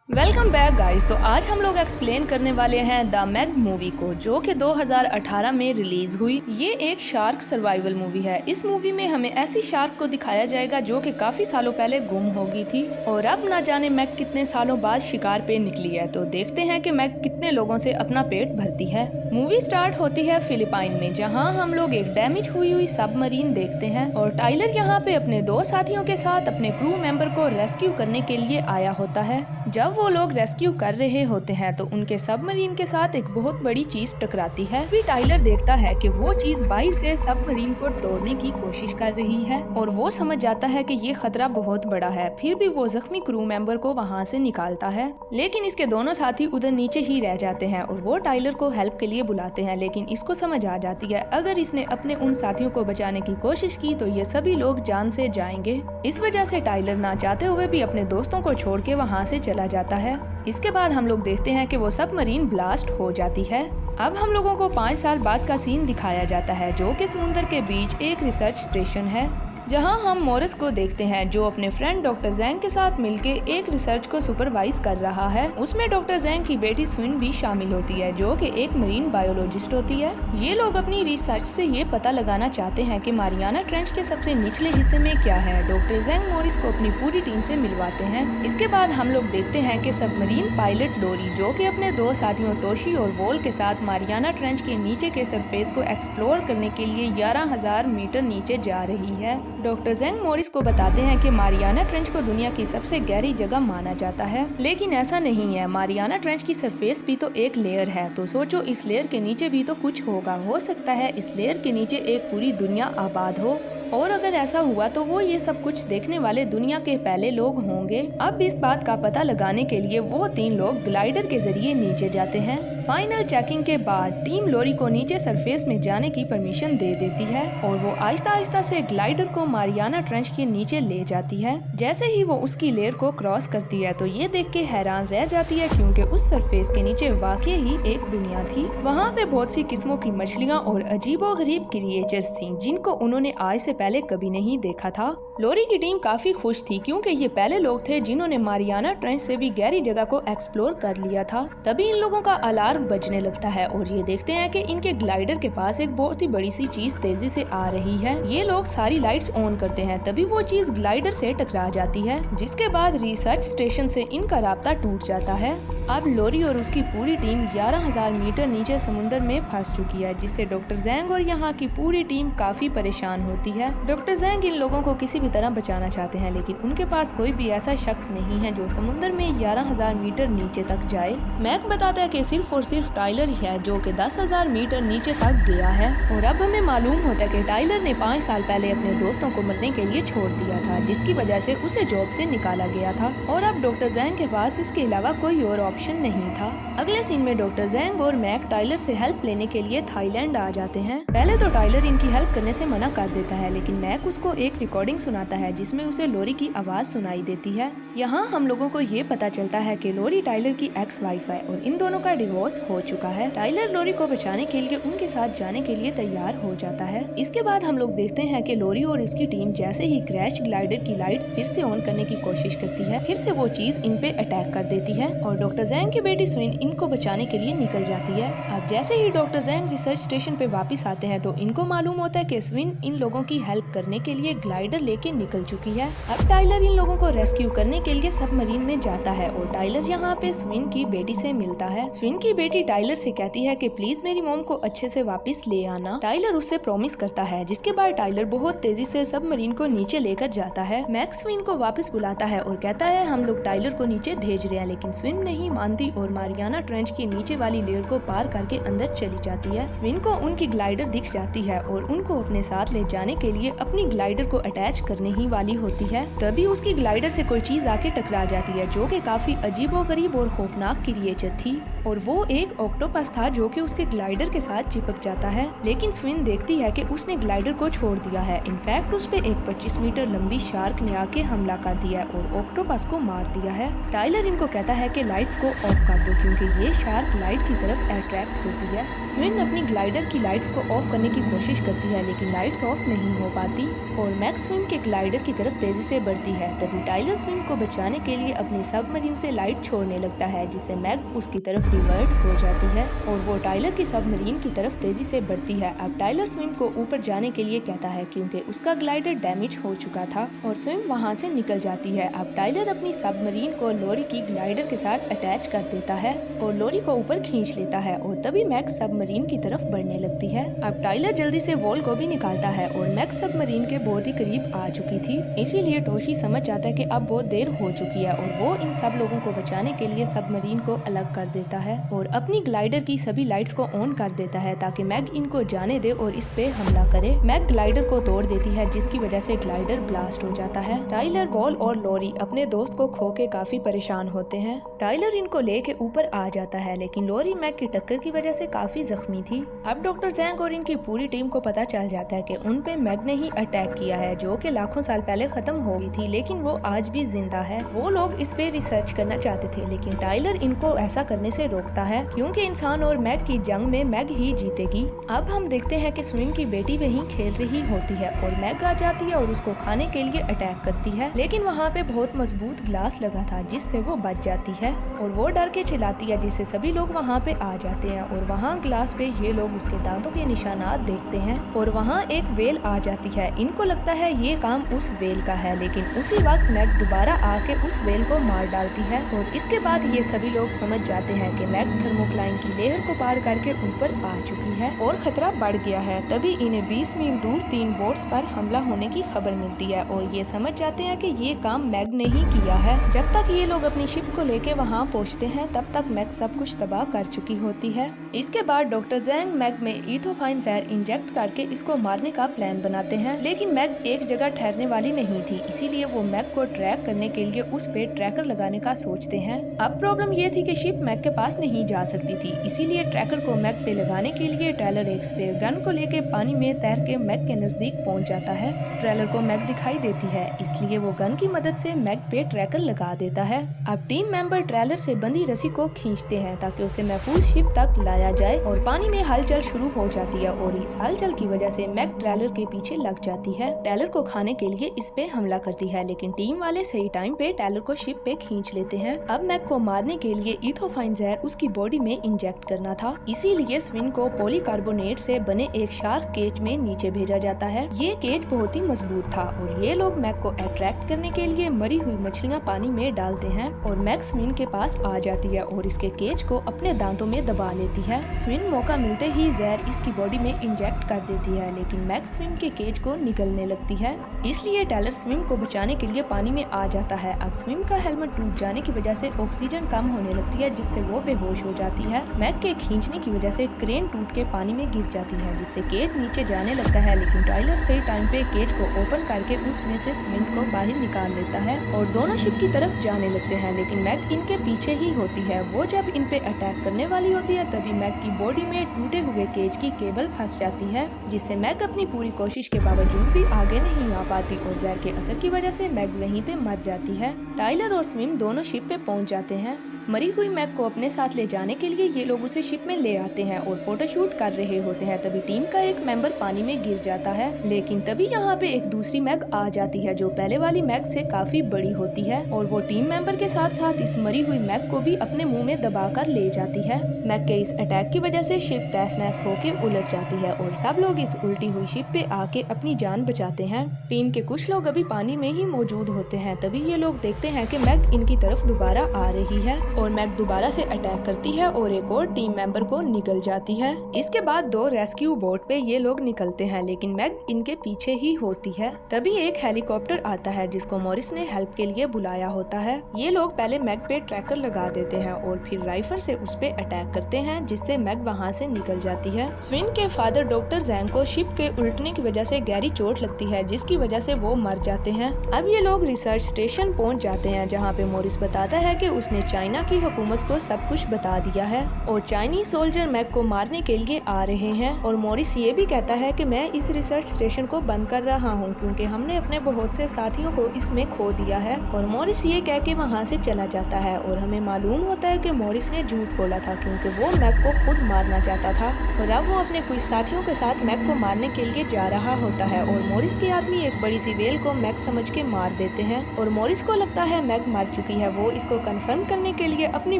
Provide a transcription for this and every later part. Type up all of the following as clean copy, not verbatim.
Welcome back guys. तो आज हम लोग एक्सप्लेन करने वाले हैं द मैग मूवी को, जो कि 2018 में रिलीज हुई। ये एक शार्क सर्वाइवल मूवी है। इस मूवी में हमें ऐसी शार्क को दिखाया जाएगा जो कि काफी सालों पहले गुम हो गई थी और अब ना जाने मैग कितने सालों बाद शिकार पे निकली है। तो देखते हैं कि मैग कितने लोगों से अपना पेट भरती है। मूवी स्टार्ट होती है फिलिपाइन में, जहाँ हम लोग एक डैमेज हुई सबमरीन देखते हैं और टाइलर यहाँ पे अपने दो साथियों के साथ अपने क्रू मेंबर को रेस्क्यू करने के लिए आया होता है। जब वो लोग रेस्क्यू कर रहे होते हैं तो उनके सबमरीन के साथ एक बहुत बड़ी चीज टकराती है। फिर टाइलर देखता है कि वो चीज बाहर से सबमरीन को तोड़ने की कोशिश कर रही है और वो समझ जाता है कि ये खतरा बहुत बड़ा है। फिर भी वो जख्मी क्रू मेंबर को वहाँ से निकालता है, लेकिन इसके दोनों साथी उधर नीचे ही रह जाते हैं और वो टाइलर को हेल्प के लिए बुलाते हैं। लेकिन इसको समझ आ जाती है अगर इसने अपने उन साथियों को बचाने की कोशिश की तो ये सभी लोग जान से जाएंगे। इस वजह से टाइलर ना चाहते हुए भी अपने दोस्तों को छोड़ के वहाँ से चला जाता है। इसके बाद हम लोग देखते हैं कि वो सबमरीन ब्लास्ट हो जाती है। अब हम लोगों को 5 साल बाद का सीन दिखाया जाता है, जो कि समुद्र के बीच एक रिसर्च स्टेशन है, जहां हम मॉरिस को देखते हैं जो अपने फ्रेंड डॉक्टर जैंग के साथ मिलके एक रिसर्च को सुपरवाइज कर रहा है। उसमें डॉक्टर जैंग की बेटी स्विन भी शामिल होती है, जो कि एक मरीन बायोलॉजिस्ट होती है। ये लोग अपनी रिसर्च से ये पता लगाना चाहते हैं कि मारियाना ट्रेंच के सबसे निचले हिस्से में क्या है। डॉक्टर जैंग मॉरिस को अपनी पूरी टीम से मिलवाते हैं। इसके बाद हम लोग देखते हैं कि सबमरीन पायलट लोरी, जो कि अपने दो साथियों टोशी और वोल के साथ मारियाना ट्रेंच के नीचे के सरफेस को एक्सप्लोर करने के लिए 11,000 मीटर नीचे जा रही है। डॉक्टर जैंग मॉरिस को बताते हैं कि मारियाना ट्रेंच को दुनिया की सबसे गहरी जगह माना जाता है, लेकिन ऐसा नहीं है। मारियाना ट्रेंच की सरफेस भी तो एक लेयर है, तो सोचो इस लेयर के नीचे भी तो कुछ होगा। हो सकता है इस लेयर के नीचे एक पूरी दुनिया आबाद हो, और अगर ऐसा हुआ तो वो ये सब कुछ देखने वाले दुनिया के पहले लोग होंगे। अब इस बात का पता लगाने के लिए वो 3 लोग ग्लाइडर के जरिए नीचे जाते हैं। फाइनल चेकिंग के बाद टीम लोरी को नीचे सरफेस में जाने की परमिशन दे देती है और वो आहिस्ता आहिस्ता से ग्लाइडर को मारियाना ट्रेंच के नीचे ले जाती है। जैसे ही वो उसकी लेयर को क्रॉस करती है तो ये देख के हैरान रह जाती है, क्योंकि उस सरफेस के नीचे वाकई ही एक दुनिया थी। वहाँ पे बहुत सी किस्मों की मछलियाँ और अजीबोगरीब क्रिएचर्स थी, जिनको उन्होंने आज से पहले कभी नहीं देखा था। लोरी की टीम काफी खुश थी, क्योंकि ये पहले लोग थे जिन्होंने मारियाना ट्रेंच से भी गहरी जगह को एक्सप्लोर कर लिया था। तभी इन लोगों का अलार्म बजने लगता है और ये देखते हैं कि इनके ग्लाइडर के पास एक बहुत ही बड़ी सी चीज तेजी से आ रही है। ये लोग सारी लाइट्स ऑन करते हैं, तभी वो चीज ग्लाइडर से टकरा जाती है, जिसके बाद रिसर्च स्टेशन से इनका राब्ता टूट जाता है। अब लोरी और उसकी पूरी टीम 11,000 मीटर नीचे समुद्र में फंस चुकी है, जिससे डॉक्टर जैंग और यहाँ की पूरी टीम काफी परेशान होती है। डॉक्टर जैंग इन लोगों को किसी भी तरह बचाना चाहते हैं, लेकिन उनके पास कोई भी ऐसा शख्स नहीं है जो समुद्र में 11,000 मीटर नीचे तक जाए। मैक बताता है कि सिर्फ और सिर्फ टाइलर ही है जो कि 10,000 मीटर नीचे तक गया है। और अब हमें मालूम होता है कि टाइलर ने 5 साल पहले अपने दोस्तों को मरने के लिए छोड़ दिया था, जिसकी वजह से उसे जॉब से निकाला गया था और अब डॉक्टर जैंग के पास इसके अलावा कोई और ऑप्शन नहीं था। अगले सीन में डॉक्टर जैंग और मैक टाइलर से हेल्प लेने के लिए थाईलैंड आ जाते हैं। पहले तो टाइलर इनकी हेल्प करने से मना कर देता है, लेकिन मैक उसको एक रिकॉर्डिंग सुनाता है जिसमें उसे लोरी की आवाज सुनाई देती है। यहाँ हम लोगों को ये पता चलता है कि लोरी टाइलर की एक्स वाइफ है और इन दोनों का डिवोर्स हो चुका है। टाइलर लोरी को बचाने के लिए उनके साथ जाने के लिए तैयार हो जाता है। इसके बाद हम लोग देखते हैं कि लोरी और इसकी टीम जैसे ही क्रैश ग्लाइडर की लाइट्स फिर से ऑन करने की कोशिश करती है, फिर से वो चीज इन पे अटैक कर देती है और डॉक्टर जैंग की बेटी स्विन इनको बचाने के लिए निकल जाती है। अब जैसे ही डॉक्टर जैंग रिसर्च स्टेशन पे वापस आते हैं तो इनको मालूम होता है कि स्विन इन लोगों की हेल्प करने के लिए ग्लाइडर लेके निकल चुकी है। अब टाइलर इन लोगों को रेस्क्यू करने के लिए सबमरीन में जाता है और टाइलर यहाँ पे स्विन की बेटी से मिलता है। स्विन की बेटी टाइलर से कहती है कि प्लीज मेरी मॉम को अच्छे से वापस ले आना। टाइलर उससे प्रॉमिस करता है, जिसके बाद टाइलर बहुत तेजी से सबमरीन को नीचे लेकर जाता है। मैक्स स्विन को वापस बुलाता है और कहता है हम लोग टाइलर को नीचे भेज रहे हैं, लेकिन स्विन नहीं मानती और मारियाना ट्रेंच की नीचे वाली लेयर को पार करके अंदर चली जाती है। स्विन को उनकी ग्लाइडर दिख जाती है और उनको अपने साथ ले जाने के लिए अपनी ग्लाइडर को अटैच करने ही वाली होती है। तभी उसकी ग्लाइडर से कोई चीज आके टकरा जाती है, जो कि काफी अजीबोगरीब और खौफनाक क्रिएचर थी। और वो एक ऑक्टोपस था जो कि उसके ग्लाइडर के साथ चिपक जाता है, लेकिन स्विन देखती है कि उसने ग्लाइडर को छोड़ दिया है। इनफैक्ट उस पे एक 25 मीटर लंबी शार्क ने आके हमला कर दिया और ऑक्टोपस को मार दिया है। टाइलर इनको कहता है कि लाइट्स को ऑफ कर दो क्योंकि ये शार्क लाइट की तरफ अट्रैक्ट होती है। स्विन अपनी ग्लाइडर की लाइट्स को ऑफ करने की कोशिश करती है लेकिन लाइट्स ऑफ नहीं हो पाती और मैग स्विन के ग्लाइडर की तरफ तेजी से बढ़ती है। तभी टाइलर स्विन को बचाने के लिए अपनी सबमरीन से लाइट छोड़ने लगता है जिससे मैग उसकी तरफ डिवर्ट हो जाती है और वो टाइलर की सबमरीन की तरफ तेजी से बढ़ती है। अब टाइलर स्विन को ऊपर जाने के लिए कहता है क्योंकि उसका ग्लाइडर डैमेज हो चुका था और स्विन वहाँ से निकल जाती है। अब टाइलर अपनी सबमरीन को लोरी की ग्लाइडर के साथ अटैच कर देता है और लोरी को ऊपर खींच लेता है और तभी मैग सबमरीन की तरफ बढ़ने लगती है। अब टाइलर जल्दी से वॉल को भी निकालता है और मैग सबमरीन के बहुत ही करीब आ चुकी थी, इसीलिए टोशी समझ जाता है कि अब बहुत देर हो चुकी है और वो इन सब लोगों को बचाने के लिए सबमरीन को अलग कर देता है और अपनी ग्लाइडर की सभी लाइट्स को ऑन कर देता है ताकि मैग इनको जाने दे और इस पे हमला करे। मैग ग्लाइडर को तोड़ देती है जिसकी वजह से ग्लाइडर ब्लास्ट हो जाता है। टाइलर, वॉल और लोरी अपने दोस्त को खो के काफी परेशान होते हैं। टाइलर इनको लेके ऊपर आ जाता है लेकिन लोरी मैग की टक्कर की वजह से काफी जख्मी थी। अब डॉक्टर जैंग और इनकी पूरी टीम को पता चल जाता है कि उन पे मैग ने ही अटैक किया है जो कि लाखों साल पहले खत्म हो गई थी, लेकिन वो आज भी जिंदा है। वो लोग इस पे रिसर्च करना चाहते थे लेकिन टाइलर इनको ऐसा करने से रोकता है क्योंकि इंसान और मैग की जंग में मैग ही जीतेगी। अब हम देखते हैं कि स्विन की बेटी वहीं खेल रही होती है और मैग आ जाती है और उसको खाने के लिए अटैक करती है, लेकिन वहाँ पे बहुत मजबूत ग्लास लगा था जिससे वो बच जाती है और वो डर के चिल्लाती है जिससे सभी लोग वहाँ पे आ जाते हैं और वहाँ ग्लास पे ये लोग उसके दांतों के निशानात देखते हैं और वहाँ एक वेल आ जाती है। इनको लगता है ये काम उस वेल का है, लेकिन उसी वक्त मैग दोबारा आके उस वेल को मार डालती है और इसके बाद ये सभी लोग समझ जाते हैं कि मैग थर्मोक्लाइन की लेयर को पार करके ऊपर आ चुकी है और खतरा बढ़ गया है। तभी इन्हें 20 मील दूर 3 बोट्स पर हमला होने की खबर मिलती है और ये समझ जाते हैं कि ये काम मैग ने ही किया है। जब तक ये लोग अपनी शिप को लेके वहाँ पहुँचते हैं तब तक मैग सब कुछ तबाह कर चुकी होती है। इसके बाद डॉक्टर जैंग मैग में इथोफाइन जहर इंजेक्ट करके इसको मारने का प्लान बनाते हैं, लेकिन मैग एक जगह ठहरने वाली नहीं थी, इसीलिए वो मैग को ट्रैक करने के लिए उस पे ट्रैकर लगाने का सोचते हैं। अब प्रॉब्लम ये थी कि शिप मैग के पास नहीं जा सकती थी, इसीलिए ट्रैकर को मैग पे लगाने के लिए टाइलर एक स्पेयर गन को लेके पानी में तैर के मैग के नजदीक पहुंच जाता है। ट्रेलर को मैग दिखाई देती है, इसलिए वो गन की मदद से मैग पे ट्रैकर लगा देता है। अब टीम मेंबर ट्रेलर से बंधी रस्सी को खींचते हैं ताकि उसे महफूज शिप तक लाया जाए और पानी में हलचल शुरू हो जाती है और इस हलचल की वजह से मैग ट्रेलर के पीछे लग जाती है। ट्रेलर को खाने के लिए इस पे हमला करती है, लेकिन टीम वाले सही टाइम पे ट्रेलर को शिप पे खींच लेते हैं। अब मैग को मारने के लिए इथोफाइन जहर उसकी बॉडी में इंजेक्ट करना था, इसीलिए स्विन को पॉलीकार्बोनेट से बने एक शार्क केज में नीचे भेजा जाता है। ये केज बहुत ही मजबूत था और ये लोग मैग को अट्रैक्ट करने के लिए मरी हुई मछलियाँ पानी में डालते हैं और मैग स्विन के पास आ जाती है और इसके केज को अपने दांतों में दबा लेती है। स्विन मौका मिलते ही जहर इसकी बॉडी में इंजेक्ट कर देती है, लेकिन मैग स्विन के केज को निगलने लगती है, इसलिए टाइलर स्विम को बचाने के लिए पानी में आ जाता है। अब स्विम का हेलमेट टूट जाने की वजह से ऑक्सीजन कम होने लगती है जिससे वो बेहोश हो जाती है। मैग के खींचने की वजह से क्रेन टूट के पानी में गिर जाती है जिससे केज नीचे जाने लगता है, लेकिन टाइलर सही टाइम पे केज को ओपन करके उसमें से स्विन को बाहर निकाल लेता है और दोनों शिप की तरफ जाने लगते हैं, लेकिन मैग इनके पीछे ही होती है। वो जब इन पे अटैक करने वाली होती है तभी मैग की बॉडी में टूटे हुए केज की केबल फंस जाती है, जिससे मैग अपनी पूरी कोशिश के बावजूद भी आगे नहीं आ पाती और जहर के असर की वजह से मैग वहीं पे मर जाती है। टाइलर और स्विम दोनों शिप पे पहुंच जाते हैं। मरी हुई मैग को अपने साथ ले जाने के लिए ये लोग उसे शिप में ले आते हैं और फोटोशूट कर रहे होते हैं। तभी टीम का एक मेंबर पानी में गिर जाता है, लेकिन तभी यहाँ पे एक दूसरी मैग आ जाती है जो पहले वाली मैग से काफी बड़ी होती है और वो टीम मेंबर के साथ साथ इस मरी हुई मैग को भी अपने मुंह में दबाकर ले जाती है। मैग के इस अटैक की वजह से शिप तहस नहस होके उलट जाती है और सब लोग इस उल्टी हुई शिप पे आके अपनी जान बचाते हैं। टीम के कुछ लोग अभी पानी में ही मौजूद होते हैं, तभी ये लोग देखते हैं कि मैग इनकी तरफ दोबारा आ रही है और मैग दोबारा से अटैक करती है और एक और टीम मेंबर को निगल जाती है। इसके बाद 2 रेस्क्यू बोट पे ये लोग निकलते हैं, लेकिन मैग इनके पीछे ही होती है। तभी एक हेलीकॉप्टर आता है जिसको मॉरिस ने हेल्प के लिए बुलाया होता है। ये लोग पहले मैग पे ट्रैकर लगा देते हैं और फिर राइफल से उस पे अटैक करते हैं, जिससे मैग वहाँ से निकल जाती है। स्विन के फादर डॉक्टर जैंग को शिप के उल्टने की वजह से गहरी चोट लगती है, जिसकी वजह वजह से वो मर जाते हैं। अब ये लोग रिसर्च स्टेशन पहुंच जाते हैं जहाँ पे मॉरिस बताता है कि उसने चाइना की हुकूमत को सब कुछ बता दिया है और चाइनीज सोल्जर मैग को मारने के लिए आ रहे हैं। और मॉरिस ये भी कहता है कि मैं इस रिसर्च स्टेशन को बंद कर रहा हूँ क्योंकि हमने अपने बहुत से साथियों को इसमें खो दिया है। और मॉरिस ये कह के वहाँ से चला जाता है और हमें मालूम होता है कि मॉरिस ने झूठ बोला था क्योंकि वो मैग को खुद मारना चाहता था और अब वो अपने कुछ साथियों के साथ मैग को मारने के लिए जा रहा होता है। और मॉरिस के आदमी एक बड़ी सी वेल को मैग समझ के मार देते हैं और मॉरिस को लगता है मैग मर चुकी है। वो इसको कंफर्म करने के लिए अपनी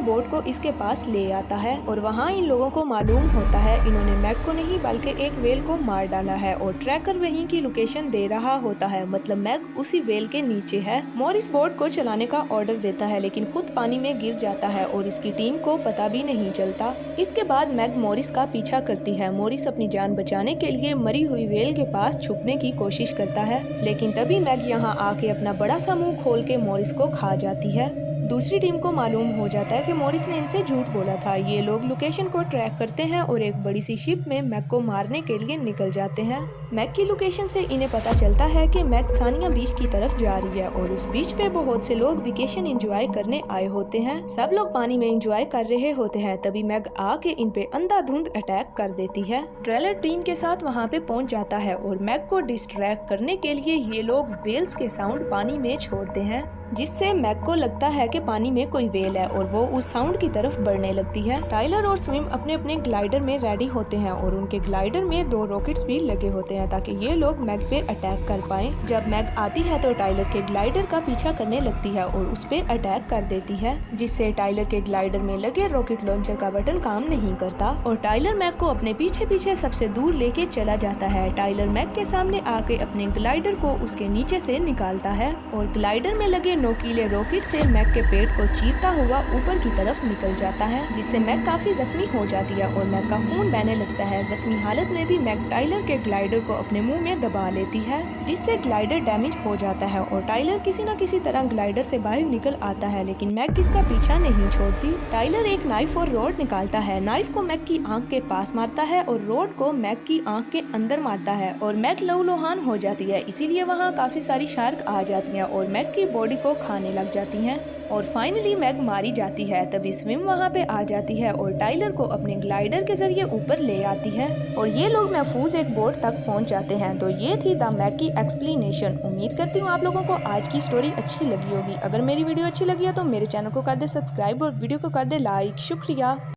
बोट को इसके पास ले आता है और वहाँ इन लोगों को मालूम होता है इन्होंने मैग को नहीं बल्कि एक वेल को मार डाला है और ट्रैकर वहीं की लोकेशन दे रहा होता है, मतलब मैग उसी वेल के नीचे है। मॉरिस बोट को चलाने का ऑर्डर देता है लेकिन खुद पानी में गिर जाता है और इसकी टीम को पता भी नहीं चलता। इसके बाद मैग मॉरिस का पीछा करती है। मॉरिस अपनी जान बचाने के लिए मरी हुई वेल के पास छुपने की कोशिश करता है लेकिन तभी मैग यहाँ आके अपना बड़ा सा मुंह खोल के मॉरिस को खा जाती है। दूसरी टीम को मालूम हो जाता है कि मॉरिस ने इनसे झूठ बोला था। ये लोग लोकेशन को ट्रैक करते हैं और एक बड़ी सी शिप में मैग को मारने के लिए निकल जाते हैं। मैग की लोकेशन से इन्हें पता चलता है कि मैग सानिया बीच की तरफ जा रही है और उस बीच पे बहुत से लोग वेकेशन एंजॉय करने आए होते हैं। सब लोग पानी में एंजॉय कर रहे होते हैं तभी मैग आके इन पे अंधाधुंध अटैक कर देती है। ट्रेलर टीम के साथ वहाँ पे पहुँच जाता है और मैग को डिस्ट्रैक्ट करने के लिए ये लोग वेल्स के साउंड पानी में छोड़ते हैं जिससे मैग को लगता है कि पानी में कोई वेल है और वो उस साउंड की तरफ बढ़ने लगती है। टाइलर और स्विम अपने अपने ग्लाइडर में रेडी होते हैं और उनके ग्लाइडर में 2 रॉकेट्स भी लगे होते हैं ताकि ये लोग मैग पे अटैक कर पाएं। जब मैग आती है तो टाइलर के ग्लाइडर का पीछा करने लगती है और उस पे अटैक कर देती है जिससे टाइलर के ग्लाइडर में लगे रॉकेट लॉन्चर का बटन काम नहीं करता और टाइलर मैग को अपने पीछे पीछे सबसे दूर लेके चला जाता है। टाइलर मैग के सामने आके अपने ग्लाइडर को उसके नीचे से निकालता है और ग्लाइडर में लगे नोकीले रॉकेट से मैग के पेट को चीरता हुआ ऊपर की तरफ निकल जाता है जिससे मैग काफी जख्मी हो जाती है और मैग का खून बहने लगता है। जख्मी हालत में भी मैग टाइलर के ग्लाइडर को अपने मुंह में दबा लेती है जिससे ग्लाइडर डैमेज हो जाता है और टाइलर किसी न किसी तरह ग्लाइडर से बाहर निकल आता है लेकिन मैग इसका पीछा नहीं छोड़ती। टाइलर एक नाइफ और रॉड निकालता है। नाइफ को मैग की आंख के पास मारता है और रॉड को मैग की आंख के अंदर मारता है और मैग लहूलुहान हो जाती है। इसीलिए वहाँ काफी सारी शार्क आ जाती हैं और मैग की बॉडी को खाने लग जाती हैं और फाइनली मैग मारी जाती है। तभी स्विम वहाँ पे आ जाती है और टाइलर को अपने ग्लाइडर के जरिए ऊपर ले आती है और ये लोग महफूज एक बोट तक पहुँच जाते हैं। तो ये थी द मैग की एक्सप्लेनेशन। उम्मीद करती हूँ आप लोगों को आज की स्टोरी अच्छी लगी होगी। अगर मेरी वीडियो अच्छी लगी है तो मेरे चैनल को कर दे सब्सक्राइब और वीडियो को कर दे लाइक। शुक्रिया।